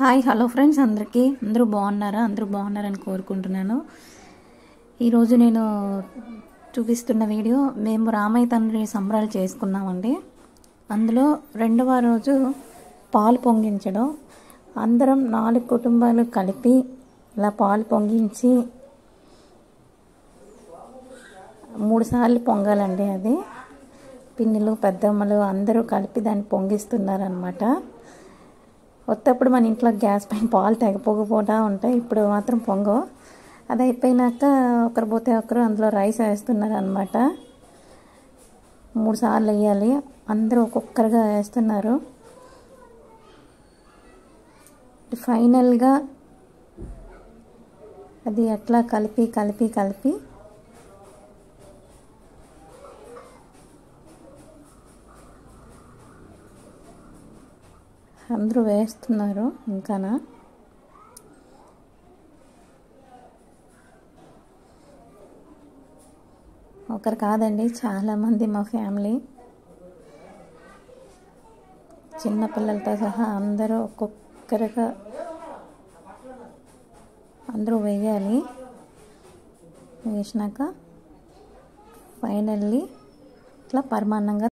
Hi hello friends, అందరూ బాగున్నారని కోరుకుంటున్నాను. ఈరోజు నేను చూపిస్తున్న వీడియో మేము రామయ్య తండ్రి సంబరాలు చేసుకున్నామండి. అందులో రెండవ రోజు పాలు పొంగించడం, అందరం 4 కుటుంబాలు కలిపి ఇలా పాలు పొంగించి 3 సార్లు పొంగాలండి. అది పిన్నులు పెద్దమ్మలు అందరూ కలిపి దాన్ని పొంగిస్తున్నారనమాట. కొత్తప్పుడు మన ఇంట్లో గ్యాస్ పైన పాలు తెగపోకపోతూ ఉంటాయి, ఇప్పుడు మాత్రం పొంగవు. అది అయిపోయినాక ఒకరు పోతే ఒకరు అందులో రైస్ వేస్తున్నారు అనమాట. 3 సార్లు వేయాలి, అందరూ ఒక్కొక్కరుగా వేస్తున్నారు. ఫైనల్గా అది అట్లా కలిపి అందరూ వేస్తున్నారు. ఇంకానా ఒకరు కాదండి, చాలామంది మా ఫ్యామిలీ చిన్నపిల్లలతో సహా అందరూ ఒక్కొక్కరుగా అందరూ వేయాలి. వేసినాక ఫైనల్లీ ఇట్లా పరమాన్నంగా